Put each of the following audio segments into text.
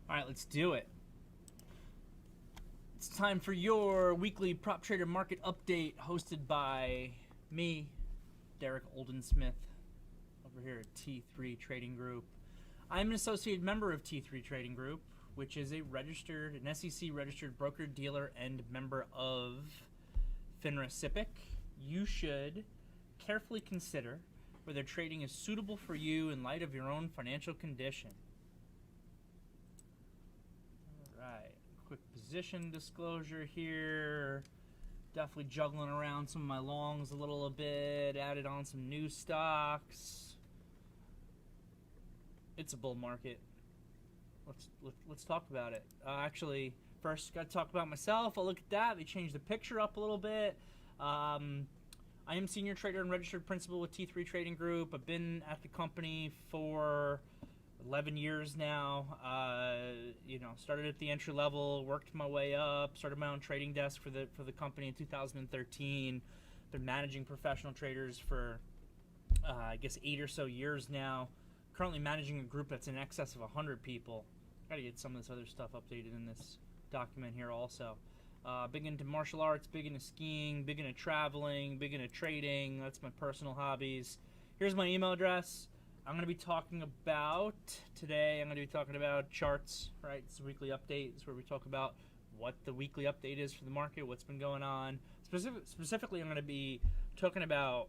All right, let's do it. It's time for your weekly prop trader market update, hosted by me, Derrick Oldensmith, over here at T3 Trading Group. I'm an associated member of T3 Trading Group, which is an SEC registered broker, dealer, and member of FINRA SIPC. You should carefully consider whether trading is suitable for you in light of your own financial condition. All right, quick position disclosure here. Definitely juggling around some of my longs a little bit, added on some new stocks. It's a bull market. Let's talk about it. Actually, first got to talk about myself. I'll look at that. They changed the picture up a little bit. I am senior trader and registered principal with T3 Trading Group. I've been at the company for 11 years now. Started at the entry level, worked my way up, started my own trading desk for the company in 2013. Been managing professional traders for I guess 8 or so years now. Currently managing a group that's in excess of 100 people. Got to get some of this other stuff updated in this document here also. Big into martial arts, big into skiing, big into traveling, big into trading. That's my personal hobbies. Here's my email address. I'm going to be talking about today. I'm going to be talking about charts, right? It's a weekly update. It's where we talk about what the weekly update is for the market, what's been going on. Specifically, I'm going to be talking about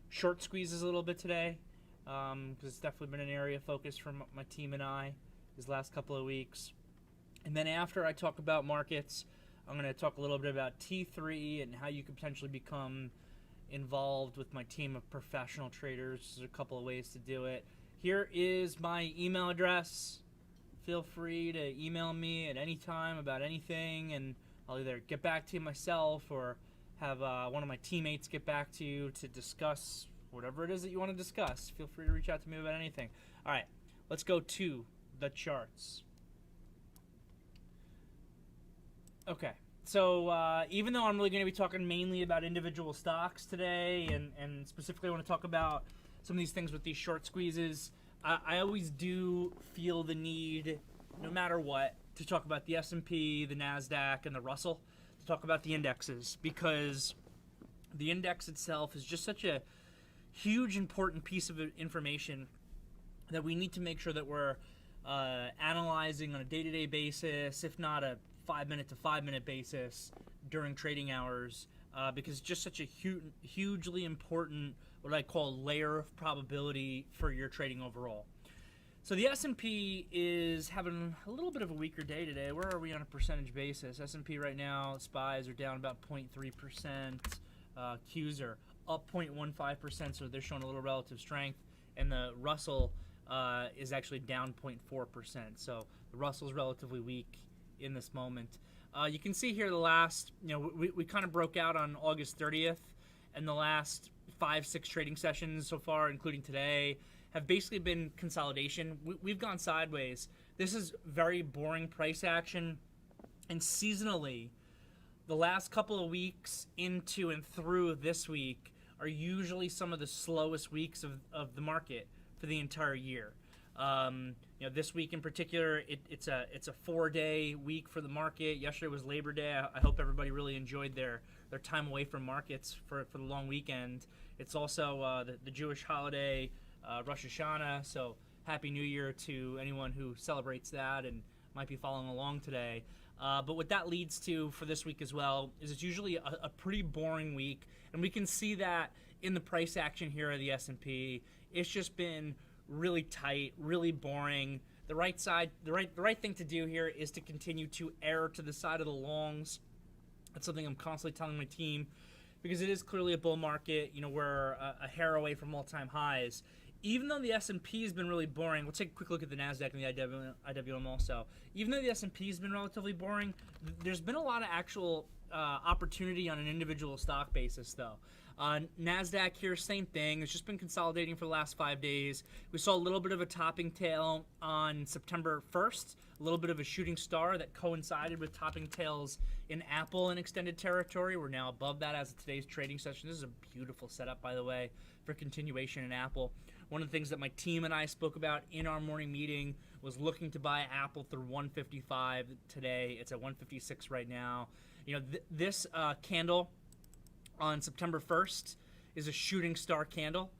short squeezes a little bit today, because it's definitely been an area of focus for my team and I these last couple of weeks. And then after I talk about markets, I'm going to talk a little bit about T3 and how you could potentially become involved with my team of professional traders. There's a couple of ways to do it. Here is my email address. Feel free to email me at any time about anything, and I'll either get back to you myself or have one of my teammates get back to you to discuss whatever it is that you want to discuss. Feel free to reach out to me about anything. All right, let's go to the charts. Okay, so even though I'm really going to be talking mainly about individual stocks today, and specifically I want to talk about some of these things with these short squeezes, I always do feel the need, no matter what, to talk about the S&P, the Nasdaq, and the Russell, to talk about the indexes, because the index itself is just such a huge, important piece of information that we need to make sure that we're analyzing on a day-to-day basis, if not a 5-minute to 5-minute basis during trading hours, because it's just such a hugely important, what I call, layer of probability for your trading overall. So the S&P is having a little bit of a weaker day today. Where are we on a percentage basis? S&P right now, SPYs are down about 0.3%. Qs are up 0.15%, so they're showing a little relative strength. And the Russell is actually down 0.4%. So the Russell's relatively weak in this moment. You can see here the last, we kind of broke out on August 30th, and the last 5-6 trading sessions so far, including today, have basically been consolidation. We've gone sideways. This is very boring price action, and seasonally, the last couple of weeks into and through this week are usually some of the slowest weeks of the market for the entire year. This week in particular, it's a 4-day week for the market. Yesterday was Labor Day. I hope everybody really enjoyed their time away from markets for the long weekend. It's also the Jewish holiday, Rosh Hashanah, so Happy New Year to anyone who celebrates that and might be following along today. But what that leads to for this week as well is it's usually a pretty boring week, and we can see that in the price action here of the S&P. It's just been really tight, really boring. The right thing to do here is to continue to err to the side of the longs. That's something I'm constantly telling my team, because it is clearly a bull market. We're a hair away from all-time highs. Even though the S&P has been really boring, we'll take a quick look at the Nasdaq and the IWM also. Even though the S&P has been relatively boring, there's been a lot of actual opportunity on an individual stock basis, though. Nasdaq here, same thing. It's just been consolidating for the last 5 days. We saw a little bit of a topping tail on September 1st, a little bit of a shooting star that coincided with topping tails in Apple in extended territory. We're now above that as of today's trading session. This is a beautiful setup, by the way, for continuation in Apple. One of the things that my team and I spoke about in our morning meeting was looking to buy Apple through 155 today. It's at 156 right now. This candle on September 1st is a shooting star candle.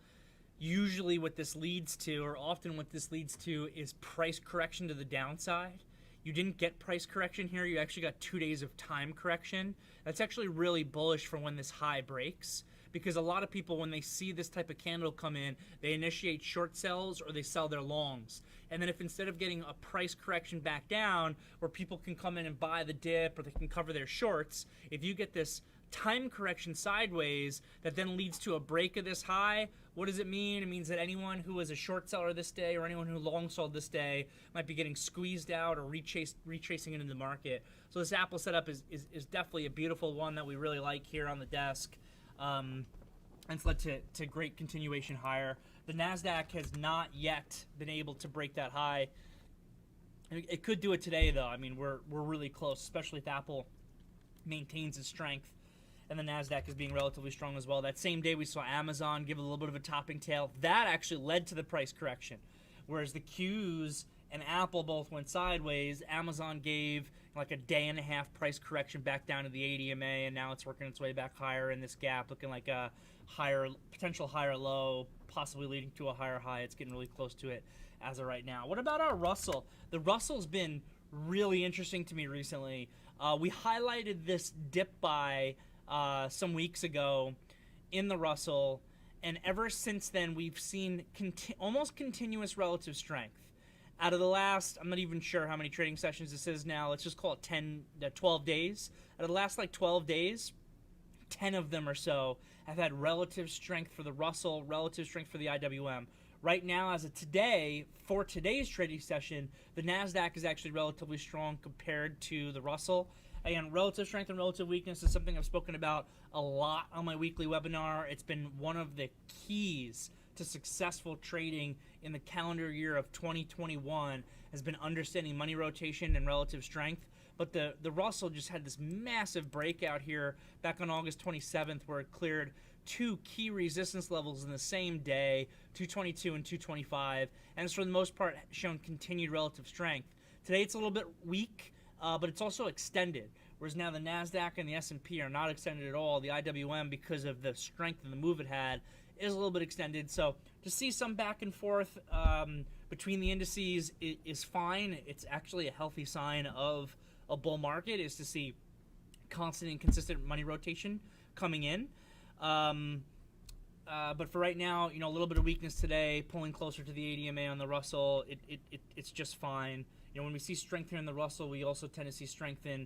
Usually what this leads to, or often what this leads to, is price correction to the downside. You didn't get price correction here. You actually got 2 days of time correction. That's actually really bullish for when this high breaks, because a lot of people, when they see this type of candle come in, they initiate short sells or they sell their longs. And then if instead of getting a price correction back down where people can come in and buy the dip or they can cover their shorts, if you get this time correction sideways that then leads to a break of this high, what does it mean? It means that anyone who was a short seller this day or anyone who long sold this day might be getting squeezed out or retracing into the market. So this Apple setup is definitely a beautiful one that we really like here on the desk. And it's led to great continuation higher. The Nasdaq has not yet been able to break that high. It could do it today, though. I mean, we're really close, especially if Apple maintains its strength, and the Nasdaq is being relatively strong as well. That same day, we saw Amazon give a little bit of a topping tail. That actually led to the price correction, whereas the Qs and Apple both went sideways. Amazon gave like a day and a half price correction back down to the ADMA, and now it's working its way back higher in this gap, looking like a potential higher low, possibly leading to a higher high. It's getting really close to it as of right now. What about our Russell? The Russell's been really interesting to me recently. We highlighted this dip buy some weeks ago in the Russell, and ever since then we've seen almost continuous relative strength. Out of the last, I'm not even sure how many trading sessions this is now, let's just call it 12 days. Out of the last 12 days, 10 of them or so have had relative strength for the Russell, relative strength for the IWM. Right now, as of today, for today's trading session, the Nasdaq is actually relatively strong compared to the Russell. Again, relative strength and relative weakness is something I've spoken about a lot on my weekly webinar. It's been one of the keys to successful trading in the calendar year of 2021, has been understanding money rotation and relative strength. But the Russell just had this massive breakout here back on August 27th where it cleared two key resistance levels in the same day, 222 and 225, and it's for the most part shown continued relative strength. Today it's a little bit weak, but it's also extended, whereas now the Nasdaq and the S&P are not extended at all. The IWM, because of the strength and the move it had, is a little bit extended. So to see some back and forth between the indices is fine. It's actually a healthy sign of a bull market, is to see constant and consistent money rotation coming in. But for right now, a little bit of weakness today, pulling closer to the ADMA on the Russell. It's just fine. When we see strength here in the Russell, we also tend to see strength in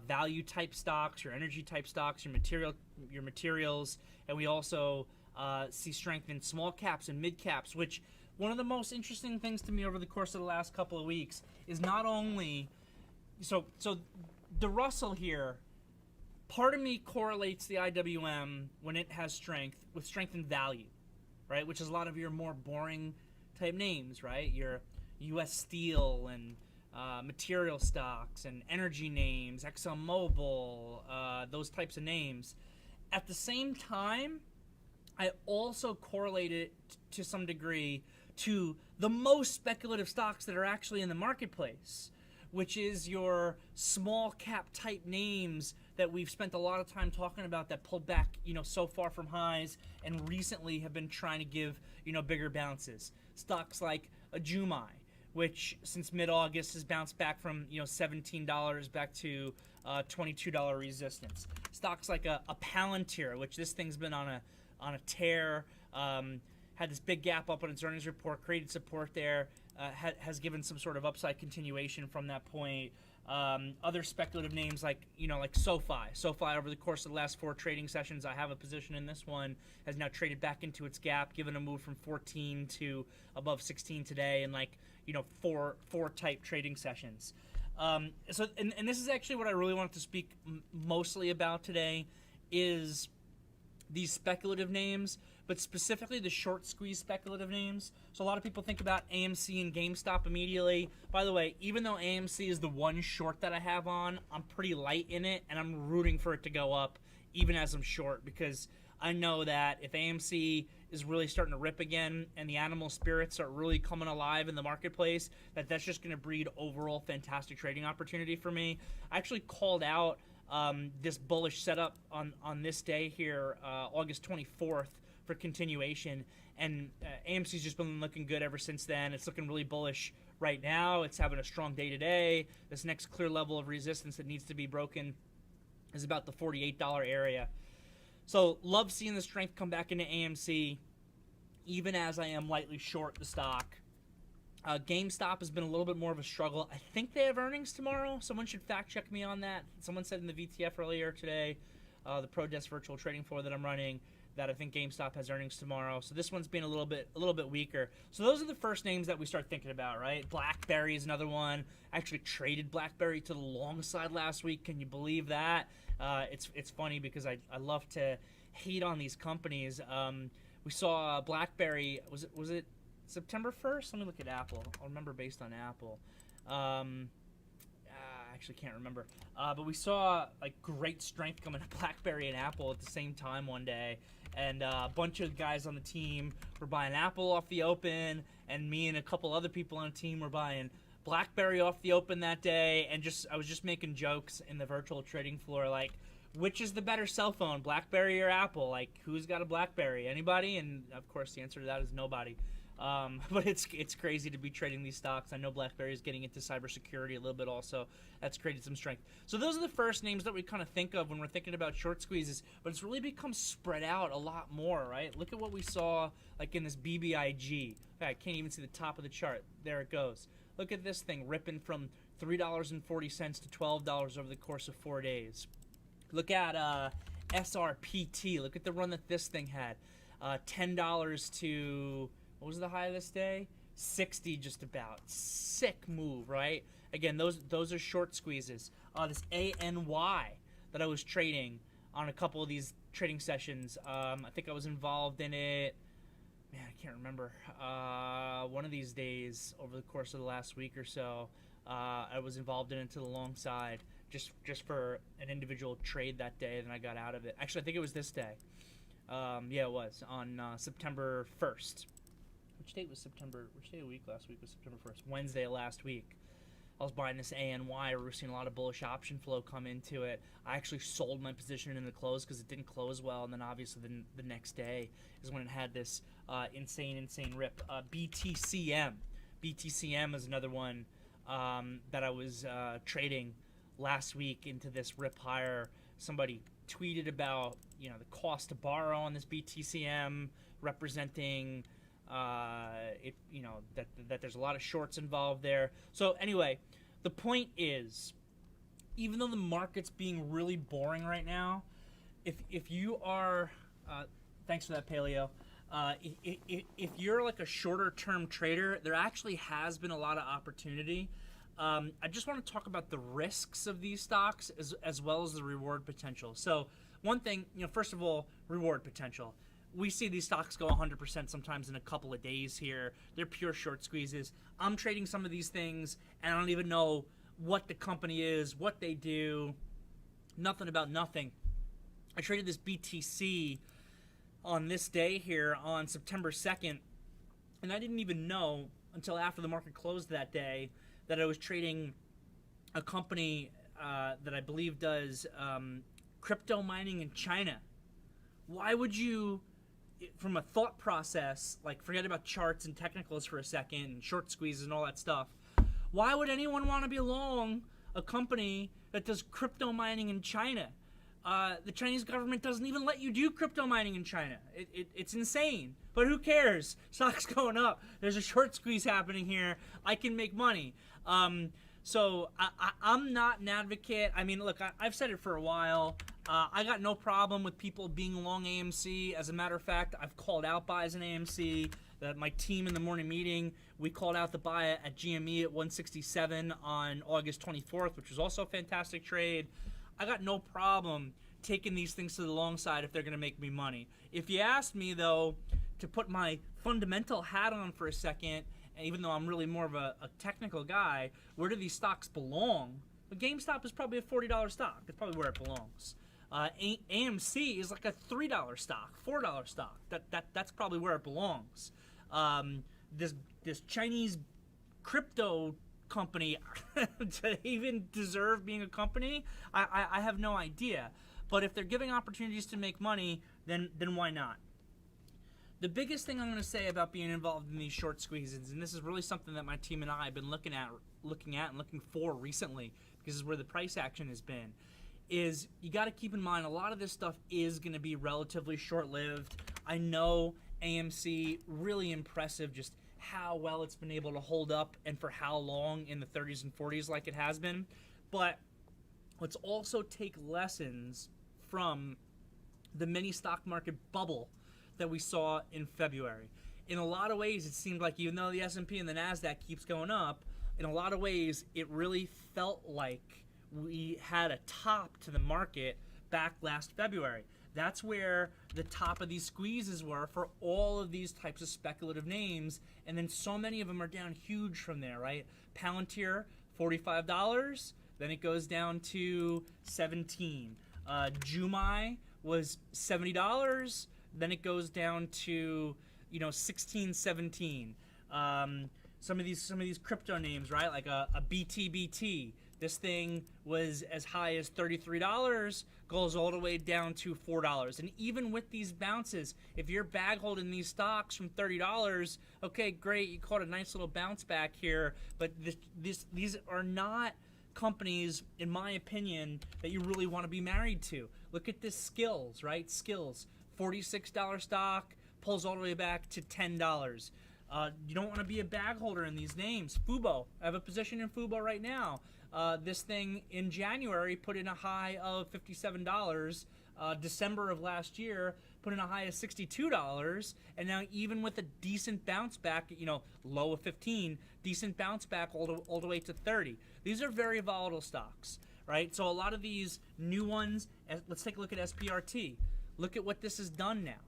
value type stocks, your energy type stocks, your materials, and we also see strength in small caps and mid caps, which one of the most interesting things to me over the course of the last couple of weeks is not only so the Russell here, part of me correlates the IWM when it has strength with strength in value, right? Which is a lot of your more boring type names, right? Your U.S. Steel and material stocks and energy names, ExxonMobil, those types of names. At the same time, I also correlate it to some degree to the most speculative stocks that are actually in the marketplace, which is your small cap type names that we've spent a lot of time talking about that pulled back, so far from highs and recently have been trying to give, bigger bounces. Stocks like a Jumai, which since mid-August has bounced back from, $17 back to $22 resistance. Stocks like a Palantir, which this thing's been on a tear, had this big gap up on its earnings report, created support there, has given some sort of upside continuation from that point. Other speculative names like SoFi. SoFi, over the course of the last 4 trading sessions, I have a position in this one, has now traded back into its gap, given a move from 14 to above 16 today in four type trading sessions. And this is actually what I really wanted to speak mostly about today, is these speculative names, but specifically the short squeeze speculative names. So a lot of people think about AMC and GameStop immediately. By the way, even though AMC is the one short that I have on, I'm pretty light in it, and I'm rooting for it to go up even as I'm short, because I know that if AMC is really starting to rip again, and the animal spirits are really coming alive in the marketplace, that's just going to breed overall fantastic trading opportunity for me. I actually called out this bullish setup on this day here, August 24th, for continuation, and AMC's just been looking good ever since then. It's looking really bullish right now. It's having a strong day today. This next clear level of resistance that needs to be broken is about the $48 area. So love seeing the strength come back into AMC, even as I am lightly short the stock. GameStop has been a little bit more of a struggle. I think they have earnings tomorrow. Someone should fact check me on that. Someone said in the VTF earlier today, the ProDesk virtual trading floor that I'm running, that I think GameStop has earnings tomorrow. So this one's been a little bit weaker. So those are the first names that we start thinking about, right? BlackBerry is another one. I actually traded BlackBerry to the long side last week. Can you believe that? It's funny because I love to hate on these companies. We saw BlackBerry, was it September 1st? Let me look at Apple. I'll remember based on Apple. I actually can't remember. But we saw like great strength coming to BlackBerry and Apple at the same time one day. And a bunch of guys on the team were buying Apple off the open, and me and a couple other people on the team were buying BlackBerry off the open that day. And I was just making jokes in the virtual trading floor, like, which is the better cell phone, BlackBerry or Apple? Like, who's got a BlackBerry? Anybody? And of course, the answer to that is nobody. But it's crazy to be trading these stocks. I know BlackBerry is getting into cybersecurity a little bit also. That's created some strength. So those are the first names that we kind of think of when we're thinking about short squeezes, but it's really become spread out a lot more, right? Look at what we saw like in this BBIG. I can't even see the top of the chart. There it goes. Look at this thing ripping from $3.40 to $12 over the course of 4 days. Look at SRPT. Look at the run that this thing had. $10 to... what was the high of this day? 60 just about. Sick move, right? Again, those are short squeezes. This ANY that I was trading on a couple of these trading sessions. I think I was involved in it. Man, I can't remember. One of these days over the course of the last week or so, I was involved in it to the long side just for an individual trade that day. Then I got out of it. Actually, I think it was this day. Yeah, it was on September 1st. Which date of week last week was September 1st? Wednesday of last week. I was buying this ANY. We were seeing a lot of bullish option flow come into it. I actually sold my position in the close because it didn't close well, and then obviously the next day is when it had this insane rip. BTCM. BTCM is another one that I was trading last week into this rip higher. Somebody tweeted about the cost to borrow on this BTCM, representing that there's a lot of shorts involved there. So anyway, the point is, even though the market's being really boring right now, if you are, thanks for that, Paleo. If you're like a shorter term trader, there actually has been a lot of opportunity. I just want to talk about the risks of these stocks as well as the reward potential. So one thing, first of all, reward potential. We see these stocks go 100% sometimes in a couple of days here. They're pure short squeezes. I'm trading some of these things, and I don't even know what the company is, what they do, nothing about nothing. I traded this BTC on this day here on September 2nd, and I didn't even know until after the market closed that day that I was trading a company that I believe does crypto mining in China. Why would you... from a thought process, like forget about charts and technicals for a second and short squeezes and all that stuff, why would anyone want to be long a company that does crypto mining in China? The Chinese government doesn't even let you do crypto mining in China. It's insane. But who cares? Stock's going up. There's a short squeeze happening here. I can make money. So I'm not an advocate. I mean, look, I've said it for a while. I got no problem with people being long AMC. As a matter of fact, I've called out buys in AMC. That my team in the morning meeting, we called out the buy at GME at 167 on August 24th, which was also a fantastic trade. I got no problem taking these things to the long side if they're going to make me money. If you asked me, though, to put my fundamental hat on for a second, and even though I'm really more of a technical guy, where do these stocks belong? But GameStop is probably a $40 stock. It's probably where it belongs. AMC is like a $3 stock, $4 stock. That's probably where it belongs. This Chinese crypto company, do they even deserve being a company? I have no idea. But if they're giving opportunities to make money, then why not? The biggest thing I'm going to say about being involved in these short squeezes, and this is really something that my team and I have been looking at and looking for recently, because this is where the price action has been, is you got to keep in mind a lot of this stuff is going to be relatively short-lived. I know AMC, really impressive just how well it's been able to hold up and for how long in the 30s and 40s like it has been. But let's also take lessons from the mini stock market bubble that we saw in February. In a lot of ways, it seemed like even though the S&P and the Nasdaq keeps going up, in a lot of ways, it really felt like we had a top to the market back last February. That's where the top of these squeezes were for all of these types of speculative names, and then so many of them are down huge from there, right? Palantir, $45, then it goes down to $17. Jumai was $70. Then it goes down to, $16, $17. Some of these crypto names, right? Like a BTBT. This thing was as high as $33, goes all the way down to $4. And even with these bounces, if you're bag holding these stocks from $30, okay, great, you caught a nice little bounce back here. But these are not companies, in my opinion, that you really want to be married to. Look at this Skills, right? Skills. $46 stock, pulls all the way back to $10. You don't want to be a bag holder in these names. Fubo, I have a position in Fubo right now. This thing in January put in a high of $57. December of last year put in a high of $62. And now even with a decent bounce back, low of 15, decent bounce back all the way to 30. These are very volatile stocks, right? So a lot of these new ones, let's take a look at SPRT. Look at what this has done now.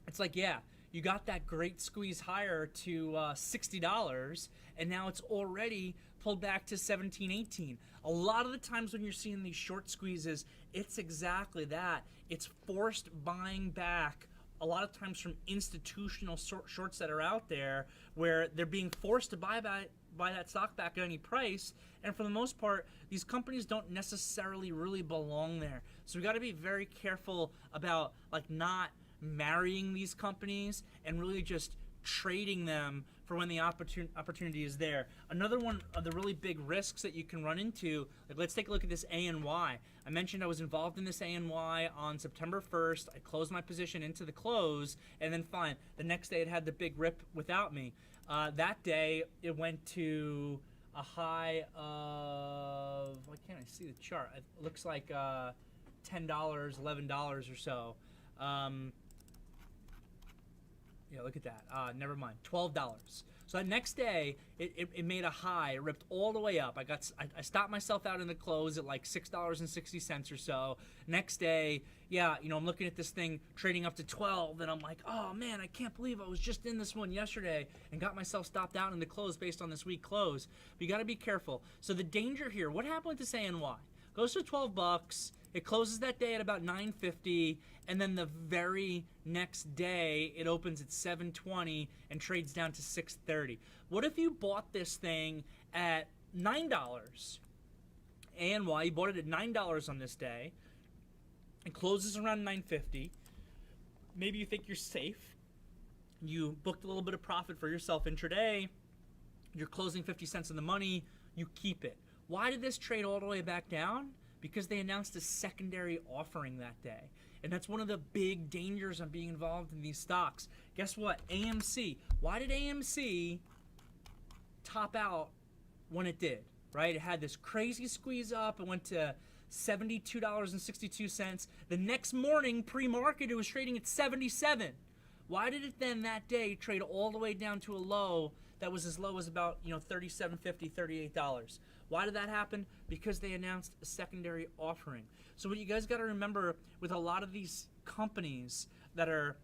It's like, yeah, you got that great squeeze higher to $60, and now it's already pulled back to 17, 18. A lot of the times when you're seeing these short squeezes, it's exactly that. It's forced buying back, a lot of times from institutional shorts that are out there, where they're being forced to buy that stock back at any price. And for the most part, these companies don't necessarily really belong there. So we got to be very careful about not marrying these companies and really just trading them for when the opportunity is there. Another one of the really big risks that you can run into, let's take a look at this ANY. I mentioned I was involved in this ANY on September 1st. I closed my position into the close, and then fine, the next day it had the big rip without me. That day it went to a high of, why can't I see the chart? It looks like $10, $11 or so. Yeah, look at that. Never mind. $12. So that next day, it made a high. It ripped all the way up. I stopped myself out in the close at like $6.60 or so. Next day, yeah, I'm looking at this thing trading up to 12, and I'm like, oh man, I can't believe I was just in this one yesterday and got myself stopped out in the close based on this week close. But you got to be careful. So the danger here, what happened with this ANY? Goes to $12. It closes that day at about $9.50, and then the very next day it opens at $7.20 and trades down to $6.30. What if you bought this thing at $9? ANY, you bought it at $9 on this day. It closes around $9.50. Maybe you think you're safe. You booked a little bit of profit for yourself intraday. You're closing 50 cents in the money. You keep it. Why did this trade all the way back down? Because they announced a secondary offering that day. And that's one of the big dangers on being involved in these stocks. Guess what? AMC. Why did AMC top out when it did? Right? It had this crazy squeeze up. It went to $72.62. The next morning, pre-market, it was trading at $77. Why did it then that day trade all the way down to a low that was as low as about $37.50, $38? Why did that happen? Because they announced a secondary offering. So what you guys got to remember with a lot of these companies that are,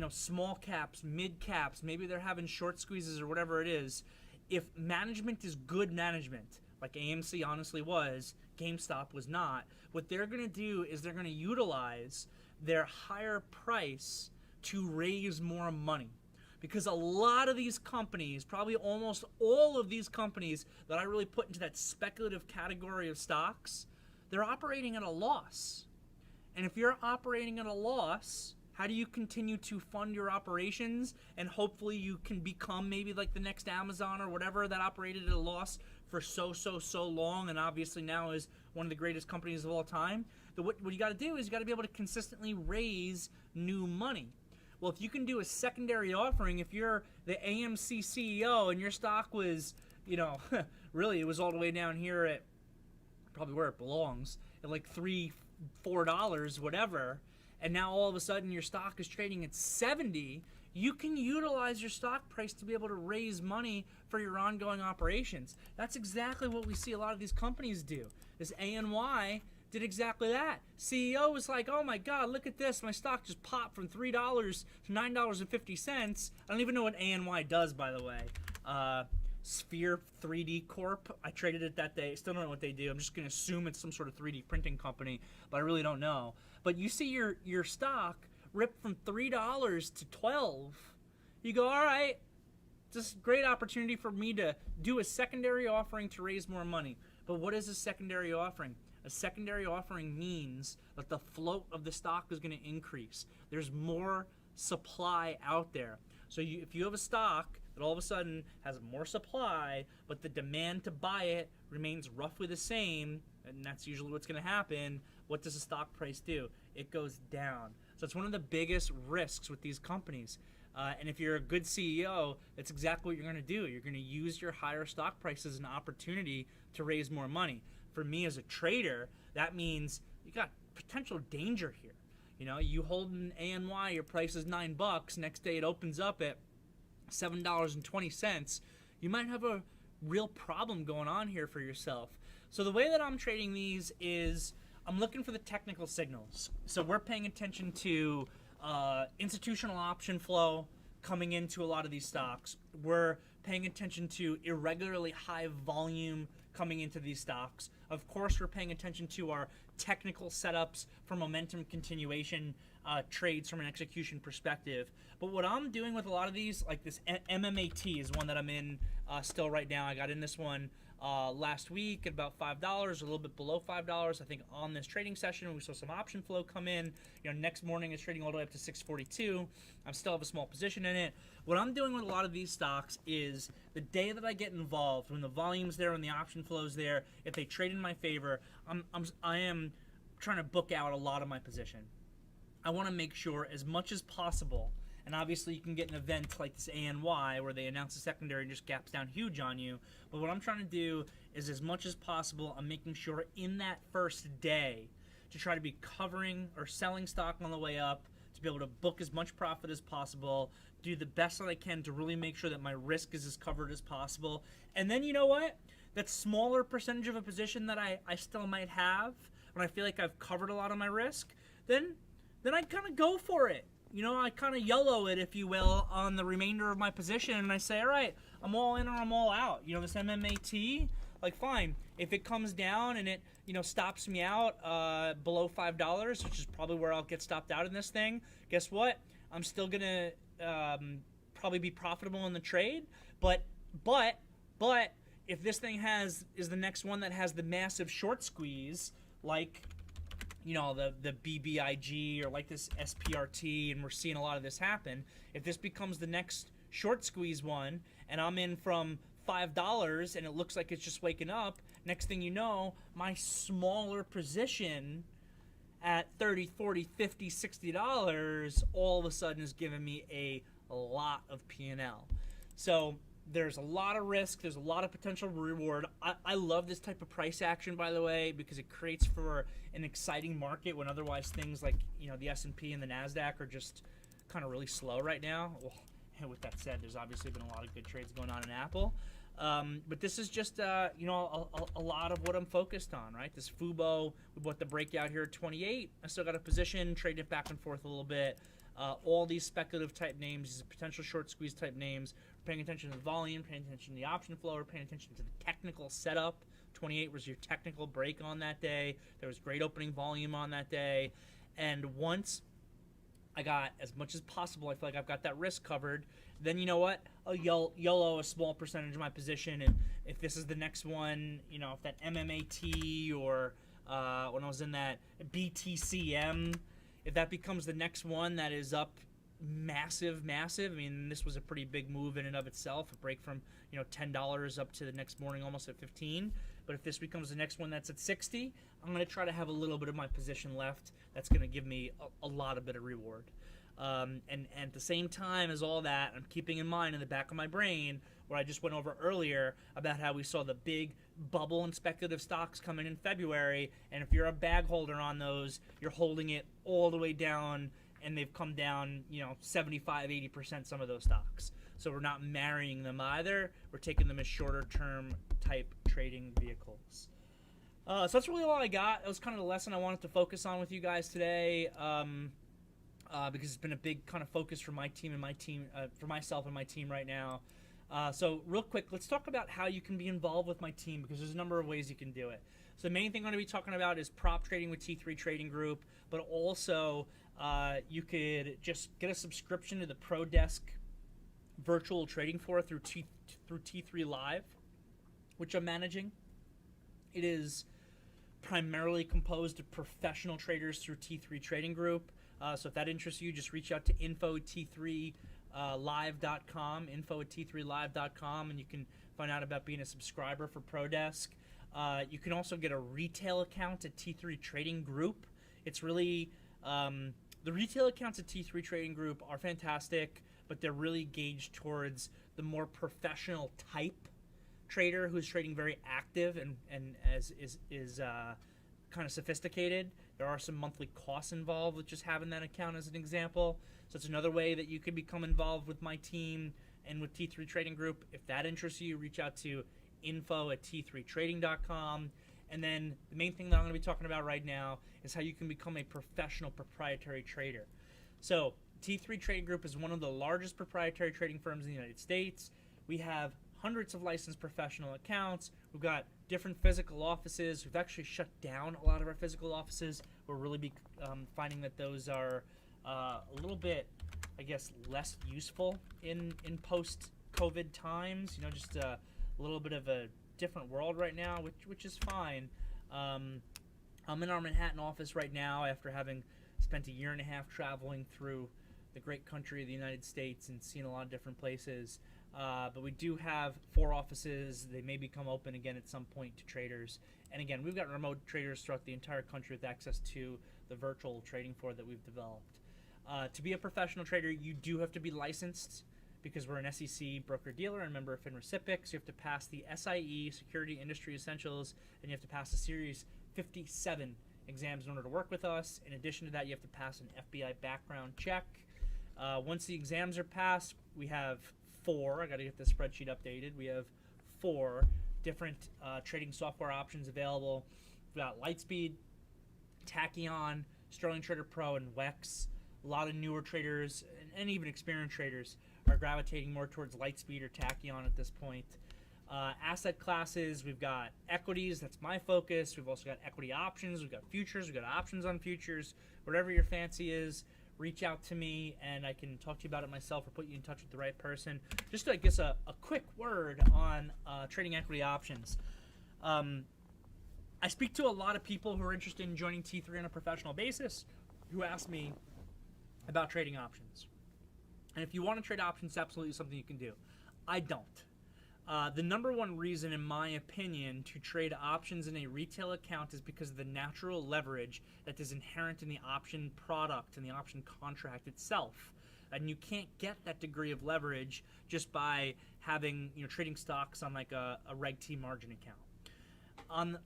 small caps, mid caps, maybe they're having short squeezes or whatever it is, if management is good management, like AMC honestly was, GameStop was not. What they're going to do is they're going to utilize their higher price to raise more money. Because a lot of these companies, probably almost all of these companies that I really put into that speculative category of stocks, they're operating at a loss. And if you're operating at a loss, how do you continue to fund your operations and hopefully you can become maybe like the next Amazon or whatever that operated at a loss for so long and obviously now is one of the greatest companies of all time? What you got to do is you got to be able to consistently raise new money. Well, if you can do a secondary offering, if you're the AMC CEO and your stock was, really it was all the way down here at probably where it belongs, at like $3, $4, whatever, and now all of a sudden your stock is trading at 70, you can utilize your stock price to be able to raise money for your ongoing operations. That's exactly what we see a lot of these companies do. This ANY did exactly that. CEO was like, oh my God, look at this. My stock just popped from $3 to $9.50. I don't even know what ANY does, by the way. Sphere 3D Corp. I traded it that day. Still don't know what they do. I'm just going to assume it's some sort of 3D printing company, but I really don't know. But you see your stock ripped from $3 to $12. You go, all right, this is a great opportunity for me to do a secondary offering to raise more money. But what is a secondary offering? A secondary offering means that the float of the stock is going to increase. There's more supply out there. So if you have a stock that all of a sudden has more supply, but the demand to buy it remains roughly the same, and that's usually what's going to happen, what does the stock price do? It goes down. So it's one of the biggest risks with these companies. And if you're a good CEO, that's exactly what you're going to do. You're going to use your higher stock price as an opportunity to raise more money. For me as a trader, that means you got potential danger here. You hold an ANY, your price is $9. Next day it opens up at $7.20. You might have a real problem going on here for yourself. So the way that I'm trading these is I'm looking for the technical signals. So we're paying attention to institutional option flow coming into a lot of these stocks. We're paying attention to irregularly high volume coming into these stocks. Of course, we're paying attention to our technical setups for momentum continuation trades from an execution perspective. But what I'm doing with a lot of these, like this MMAT is one that I'm in still right now. I got in this one last week at about $5, a little bit below $5. I think on this trading session we saw some option flow come in. Next morning it's trading all the way up to 642. I still have a small position in it. What I'm doing with a lot of these stocks is the day that I get involved, when the volume's there and the option flow's there, if they trade in my favor, I am trying to book out a lot of my position. I want to make sure as much as possible. And obviously you can get an event like this ANY where they announce a secondary and just gaps down huge on you. But what I'm trying to do is as much as possible, I'm making sure in that first day to try to be covering or selling stock on the way up, to be able to book as much profit as possible, do the best that I can to really make sure that my risk is as covered as possible. And then you know what? That smaller percentage of a position that I still might have when I feel like I've covered a lot of my risk, then I kind of go for it. I kind of YOLO it, if you will, on the remainder of my position, and I say, all right, I'm all in or I'm all out. This MMAT, like, fine. If it comes down and it, stops me out below $5, which is probably where I'll get stopped out in this thing, guess what? I'm still going to probably be profitable in the trade, but if this thing is the next one that has the massive short squeeze, like the BBIG or like this SPRT, and we're seeing a lot of this happen. If this becomes the next short squeeze one and I'm in from $5 and it looks like it's just waking up, next thing you know, my smaller position at $30, $40, $50, $60 all of a sudden is giving me a lot of P&L. So there's a lot of risk. There's a lot of potential reward. I love this type of price action, by the way, because it creates for an exciting market when otherwise things like the S&P and the Nasdaq are just kind of really slow right now. Well, and with that said, there's obviously been a lot of good trades going on in Apple. But this is just a lot of what I'm focused on, right? This FUBO, with the breakout here at 28. I still got a position, trading it back and forth a little bit. All these speculative type names, these potential short squeeze type names, paying attention to the volume, paying attention to the option flow, or paying attention to the technical setup 28 was your technical break on that day. There was great opening volume on that day. And once I got as much as possible, I feel like I've got that risk covered, then you know what? I'll YOLO a small percentage of my position. And if this is the next one, you know, if that MMAT or when I was in that BTCM, if that becomes the next one that is up massive, I mean, this was a pretty big move in and of itself, a break from, you know, $10 up to the next morning almost at 15. But if this becomes the next one that's at 60, I'm going to try to have a little bit of my position left. That's going to give me a lot of bit of reward. And at the same time as all that, I'm keeping in mind in the back of my brain what I just went over earlier about how we saw the big bubble in speculative stocks coming in February, and if you're a bag holder on those, you're holding it all the way down, and they've come down, you know, 75-80% some of those stocks. So we're not marrying them either. We're taking them as shorter-term type trading vehicles. So that's really all I got. That was kind of the lesson I wanted to focus on with you guys today, because it's been a big kind of focus for my team and for myself and my team right now. So real quick, let's talk about how you can be involved with my team, because there's a number of ways you can do it. So the main thing I'm going to be talking about is prop trading with T3 Trading Group, but also you could just get a subscription to the ProDesk virtual trading floor through T3 Live, which I'm managing. It is primarily composed of professional traders through T3 Trading Group. So if that interests you, just reach out to info@t3live.com, info@t3live.com, and you can find out about being a subscriber for ProDesk. You can also get a retail account at T3 Trading Group. It's really, the retail accounts at T3 Trading Group are fantastic, but they're really gauged towards the more professional type trader who's trading very active and is kind of sophisticated. There are some monthly costs involved with just having that account as an example. So it's another way that you can become involved with my team and with T3 Trading Group. If that interests you, reach out to info@t3trading.com. And then the main thing that I'm going to be talking about right now is how you can become a professional proprietary trader. So T3 Trading Group is one of the largest proprietary trading firms in the United States. We have hundreds of licensed professional accounts. We've got different physical offices. We've actually shut down a lot of our physical offices. We're really finding that those are a little bit, I guess, less useful in post-COVID times. You know, just a little bit of a different world right now, which is fine. I'm in our Manhattan office right now after having spent a year and a half traveling through the great country of the United States and seeing a lot of different places. But we do have 4 offices. They may become open again at some point to traders. And again, we've got remote traders throughout the entire country with access to the virtual trading floor that we've developed. To be a professional trader, you do have to be licensed because we're an SEC broker-dealer and member of FINRA SIPC. So you have to pass the SIE, Security Industry Essentials, and you have to pass the Series 57 exams in order to work with us. In addition to that, you have to pass an FBI background check. Once the exams are passed, we have 4. I got to get the spreadsheet updated. We have 4 different trading software options available. We've got Lightspeed, Tachyon, Sterling Trader Pro, and WEX. A lot of newer traders and even experienced traders are gravitating more towards Lightspeed or Tachyon at this point. Asset classes, we've got equities. That's my focus. We've also got equity options. We've got futures. We've got options on futures. Whatever your fancy is, reach out to me and I can talk to you about it myself or put you in touch with the right person. Just I guess a quick word on trading equity options. I speak to a lot of people who are interested in joining T3 on a professional basis who ask me about trading options. And if you want to trade options, it's absolutely something you can do. I don't. The number one reason, in my opinion, to trade options in a retail account is because of the natural leverage that is inherent in the option product and the option contract itself. And you can't get that degree of leverage just by having, you know, trading stocks on like a Reg T margin account. On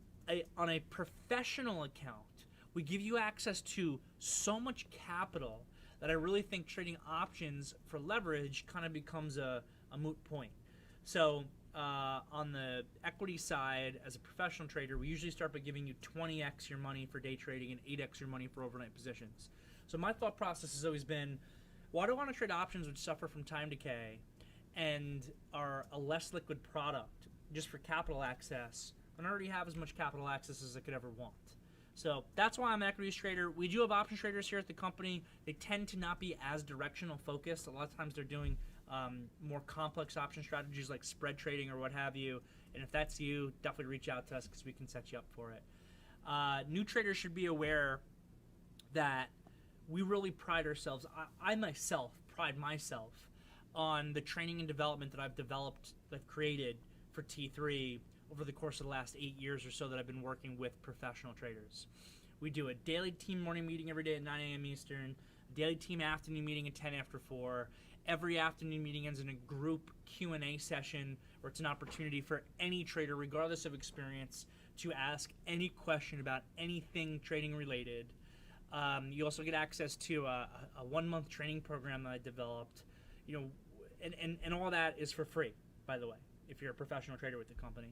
a professional account, we give you access to so much capital that I really think trading options for leverage kind of becomes a moot point. So on the equity side, as a professional trader, we usually start by giving you 20x your money for day trading and 8x your money for overnight positions. So my thought process has always been, why do I want to trade options which suffer from time decay and are a less liquid product just for capital access and I already have as much capital access as I could ever want. So that's why I'm an equities trader. We do have option traders here at the company. They tend to not be as directional focused. A lot of times they're doing more complex option strategies like spread trading or what have you. And if that's you, definitely reach out to us because we can set you up for it. New traders should be aware that we really pride ourselves. I myself pride myself on the training and development that I've created for T3 over the course of the last 8 years or so that I've been working with professional traders. We do a daily team morning meeting every day at 9 a.m. Eastern, a daily team afternoon meeting at 10 after 4. Every afternoon meeting ends in a group Q&A session where it's an opportunity for any trader, regardless of experience, to ask any question about anything trading related. You also get access to a 1-month training program that I developed, and all that is for free, by the way, if you're a professional trader with the company.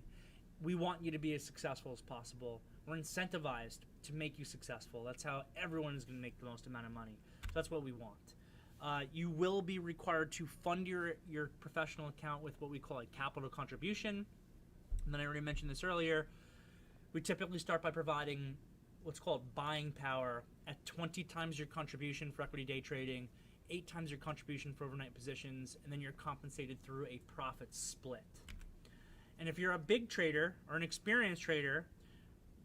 We want you to be as successful as possible. We're incentivized to make you successful. That's how everyone is going to make the most amount of money. So that's what we want. You will be required to fund your professional account with what we call a capital contribution. And then I already mentioned this earlier. We typically start by providing what's called buying power at 20 times your contribution for equity day trading, 8 times your contribution for overnight positions, and then you're compensated through a profit split. And if you're a big trader or an experienced trader,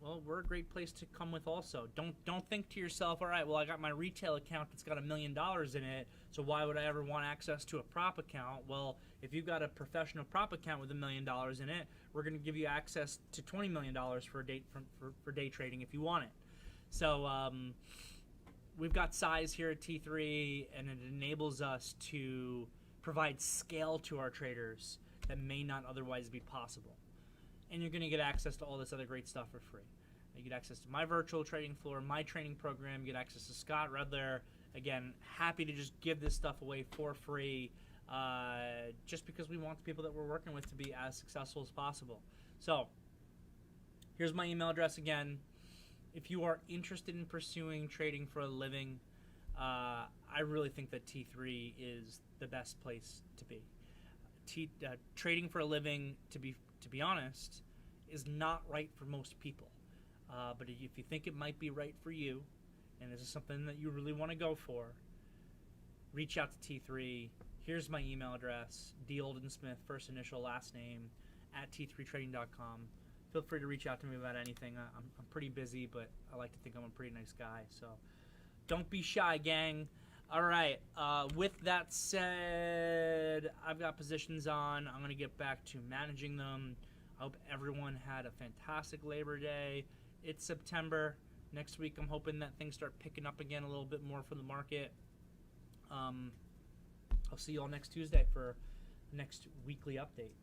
well, we're a great place to come with also. Don't think to yourself, all right, well, I got my retail account that's got $1 million in it, so why would I ever want access to a prop account? Well, if you've got a professional prop account with $1 million in it, we're going to give you access to $20 million for day trading if you want it. So we've got size here at T3, and it enables us to provide scale to our traders that may not otherwise be possible. And you're going to get access to all this other great stuff for free. You get access to my virtual trading floor, my training program, you get access to Scott Redler. Again, happy to just give this stuff away for free just because we want the people that we're working with to be as successful as possible. So here's my email address again. If you are interested in pursuing trading for a living, I really think that T3 is the best place to be. Trading for a living, to be honest, is not right for most people. But if you think it might be right for you, and this is something that you really want to go for, reach out to T3. Here's my email address, D. Oldensmith, first initial, last name, @t3trading.com. Feel free to reach out to me about anything. I'm pretty busy, but I like to think I'm a pretty nice guy. So don't be shy, gang. All right, with that said, I've got positions on. I'm going to get back to managing them. I hope everyone had a fantastic Labor Day. It's September. Next week, I'm hoping that things start picking up again a little bit more for the market. I'll see you all next Tuesday for the next weekly update.